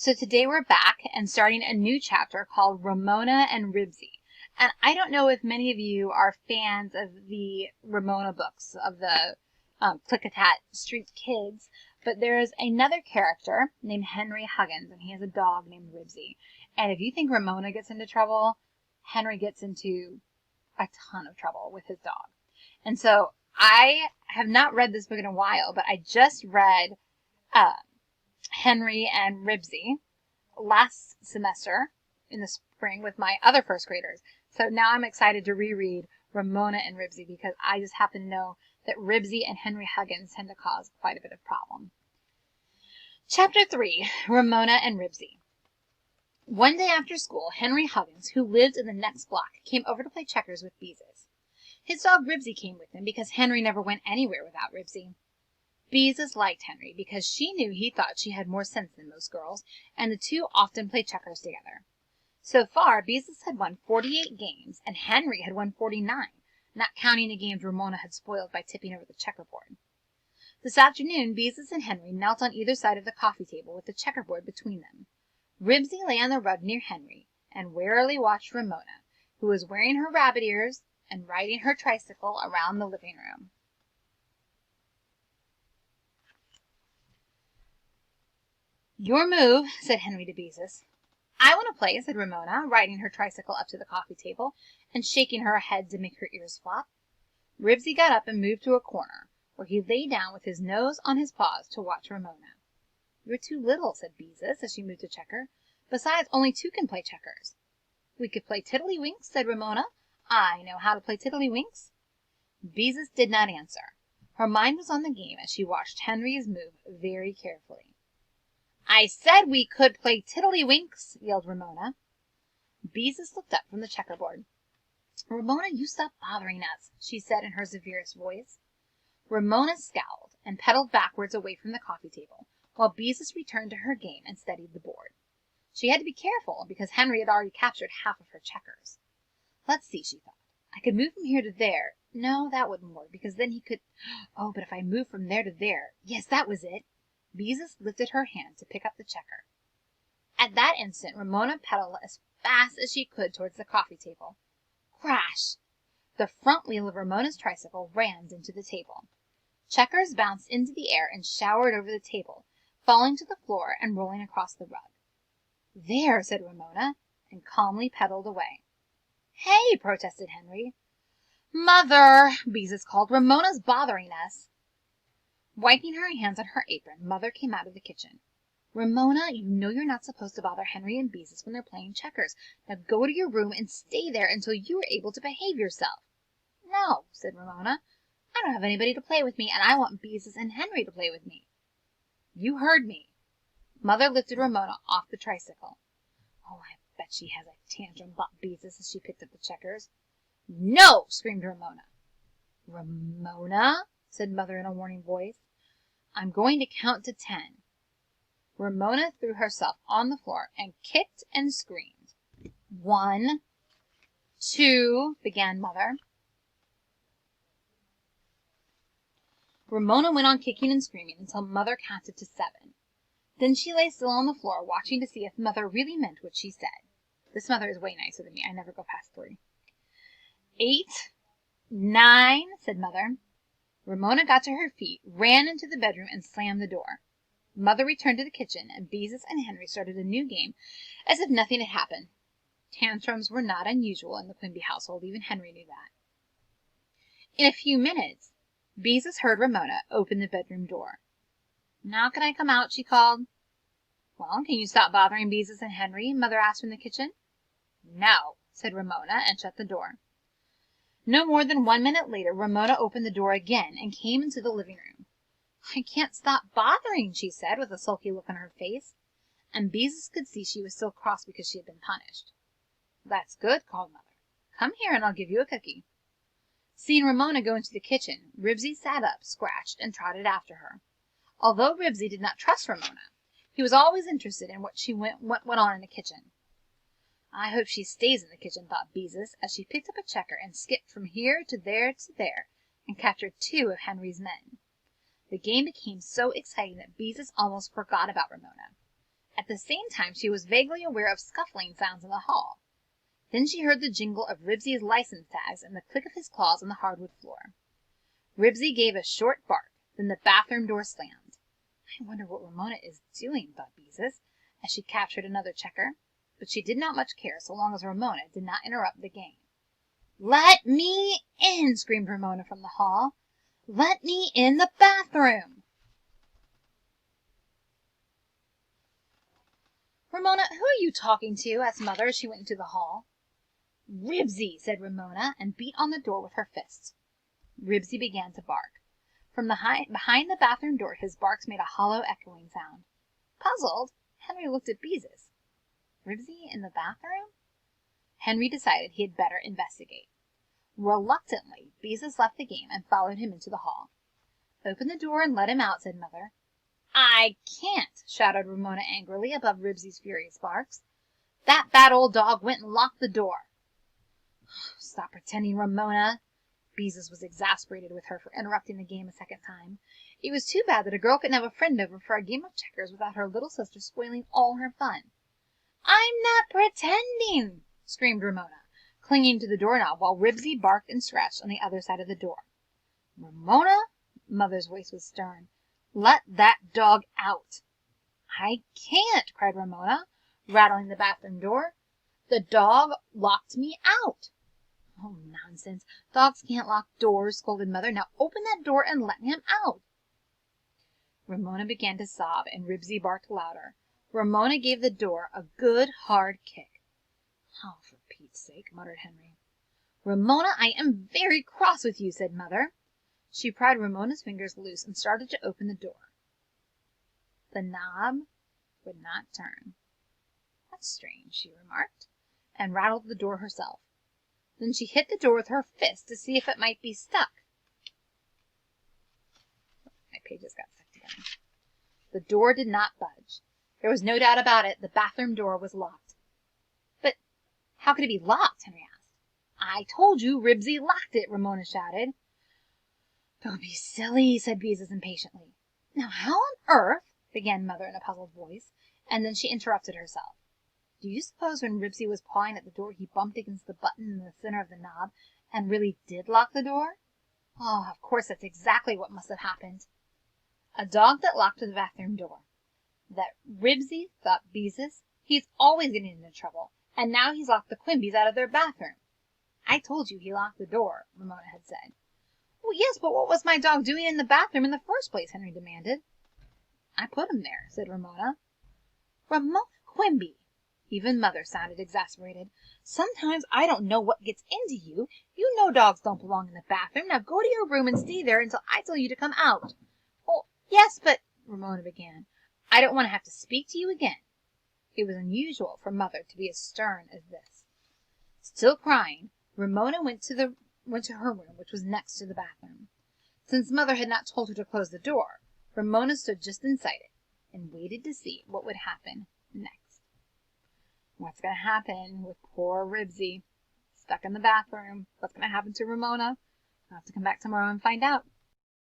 So today we're back and starting a new chapter called Ramona and Ribsy. And I don't know if many of you are fans of the Ramona books, of the Plick-a-Tat Street Kids, but there's another character named Henry Huggins, and he has a dog named Ribsy. And if you think Ramona gets into trouble, Henry gets into a ton of trouble with his dog. And so I have not read this book in a while, but I just read Henry and Ribsy last semester in the spring with my other first graders. So now I'm excited to reread Ramona and Ribsy because I just happen to know that Ribsy and Henry Huggins tend to cause quite a bit of problem. Chapter 3, Ramona and Ribsy. One day after school, Henry Huggins, who lived in the next block, came over to play checkers with beezus. His dog Ribsy came with him because Henry never went anywhere without Ribsy. beezus liked Henry because she knew he thought she had more sense than most girls, and the two often played checkers together. So far, beezus had won 48 games, and Henry had won 49, not counting the games Ramona had spoiled by tipping over the checkerboard. This afternoon, beezus and Henry knelt on either side of the coffee table with the checkerboard between them. Ribsy lay on the rug near Henry and warily watched Ramona, who was wearing her rabbit ears and riding her tricycle around the living room. "Your move," said Henry to beezus. "I want to play," said Ramona, riding her tricycle up to the coffee table and shaking her head to make her ears flop. Ribsy got up and moved to a corner, where he lay down with his nose on his paws to watch Ramona. "You're too little," said beezus as she moved to checker. "Besides, only two can play checkers." "We could play tiddlywinks," said Ramona. "I know how to play tiddlywinks." beezus did not answer. Her mind was on the game as she watched Henry's move very carefully. "I said we could play tiddlywinks," yelled Ramona. beezus looked up from the checkerboard. "Ramona, you stop bothering us," she said in her severest voice. Ramona scowled and pedaled backwards away from the coffee table, while beezus returned to her game and steadied the board. She had to be careful, because Henry had already captured half of her checkers. "Let's see," she thought. "I could move from here to there. No, that wouldn't work, because then he could... Oh, but if I move from there to there... Yes, that was it." beezus lifted her hand to pick up the checker. At that instant, Ramona pedaled as fast as she could towards the coffee table. Crash! The front wheel of Ramona's tricycle rammed into the table. Checkers bounced into the air and showered over the table, falling to the floor and rolling across the rug. "There," said Ramona, and calmly pedaled away. "Hey!" protested Henry. "Mother!" beezus called. "Ramona's bothering us." Wiping her hands on her apron, Mother came out of the kitchen. "Ramona, you know you're not supposed to bother Henry and beezus when they're playing checkers. Now go to your room and stay there until you are able to behave yourself." "No," said Ramona. "I don't have anybody to play with me, and I want beezus and Henry to play with me." "You heard me." Mother lifted Ramona off the tricycle. "Oh, I bet she has a tantrum," thought beezus as she picked up the checkers. "No!" screamed Ramona. "Ramona," said Mother in a warning voice, "I'm going to count to 10. Ramona threw herself on the floor and kicked and screamed. "1, 2, began Mother. Ramona went on kicking and screaming until Mother counted to 7. Then she lay still on the floor, watching to see if Mother really meant what she said. This Mother is way nicer than me. I never go past 3. 8, 9, said Mother. Ramona got to her feet, ran into the bedroom, and slammed the door. Mother returned to the kitchen, and beezus and Henry started a new game as if nothing had happened. Tantrums were not unusual in the Quimby household. Even Henry knew that. In a few minutes, beezus heard Ramona open the bedroom door. "Now can I come out?" she called. "Well, can you stop bothering beezus and Henry?" Mother asked from the kitchen. "No," said Ramona, and shut the door. No more than 1 minute later, Ramona opened the door again and came into the living room. "I can't stop bothering," she said, with a sulky look on her face. And beezus could see she was still cross because she had been punished. "That's good," called Mother. "Come here and I'll give you a cookie." Seeing Ramona go into the kitchen, Ribsy sat up, scratched, and trotted after her. Although Ribsy did not trust Ramona, he was always interested in what went on in the kitchen. "I hope she stays in the kitchen," thought beezus, as she picked up a checker and skipped from here to there and captured 2 of Henry's men. The game became so exciting that beezus almost forgot about Ramona. At the same time she was vaguely aware of scuffling sounds in the hall. Then she heard the jingle of Ribsy's license tags and the click of his claws on the hardwood floor. Ribsy gave a short bark, then the bathroom door slammed. I wonder what Ramona is doing, thought Beezus, as she captured another checker, but she did not much care so long as Ramona did not interrupt the game. "Let me in!" screamed Ramona from the hall. "Let me in the bathroom!" "Ramona, who are you talking to?" asked Mother as she went into the hall. "Ribsy," said Ramona, and beat on the door with her fists. Ribsy began to bark. From behind the bathroom door his barks made a hollow echoing sound. Puzzled, Henry looked at Beezus. Ribsy in the bathroom? Henry decided he had better investigate. Reluctantly, Beezus left the game and followed him into the hall. "Open the door and let him out," said Mother. "I can't!" shouted Ramona angrily above Ribsy's furious barks. "That bad old dog went and locked the door." "Stop pretending, Ramona." Beezus was exasperated with her for interrupting the game a second time. It was too bad that a girl couldn't have a friend over for a game of checkers without her little sister spoiling all her fun. "I'm not pretending!" screamed Ramona, clinging to the doorknob while Ribsy barked and scratched on the other side of the door. "Ramona," Mother's voice was stern, "let that dog out." "I can't!" cried Ramona, rattling the bathroom door. "The dog locked me out." "Oh, nonsense! Dogs can't lock doors," scolded Mother. "Now open that door and let him out." Ramona began to sob, and Ribsy barked louder. Ramona gave the door a good hard kick. "Oh, for Pete's sake!" muttered Henry. "Ramona, I am very cross with you," said Mother. She pried Ramona's fingers loose and started to open the door. The knob would not turn. "That's strange," she remarked, and rattled the door herself. Then she hit the door with her fist to see if it might be stuck. My pages got stuck together. The door did not budge. There was no doubt about it. The bathroom door was locked. "But how could it be locked?" Henry asked. "I told you Ribsy locked it," Ramona shouted. "Don't be silly," said Beezus impatiently. "Now how on earth—" began Mother in a puzzled voice, and then she interrupted herself. "Do you suppose when Ribsy was pawing at the door he bumped against the button in the center of the knob and really did lock the door? Oh, of course that's exactly what must have happened. A dog that locked the bathroom door. That Ribsy," thought Beezus. "He's always getting into trouble, and now he's locked the Quimbys out of their bathroom." "I told you he locked the door," Ramona had said. "Well, yes, but what was my dog doing in the bathroom in the first place?" Henry demanded. "I put him there," said Ramona. "Ramona Quimby!" Even Mother sounded exasperated. "Sometimes I don't know what gets into you. You know dogs don't belong in the bathroom. Now go to your room and stay there until I tell you to come out." "Oh, yes, but—" Ramona began. "I don't want to have to speak to you again." It was unusual for Mother to be as stern as this. Still crying, Ramona went to her room, which was next to the bathroom. Since Mother had not told her to close the door, Ramona stood just inside it and waited to see what would happen next. What's going to happen with poor Ribsy? Stuck in the bathroom. What's going to happen to Ramona? I'll have to come back tomorrow and find out.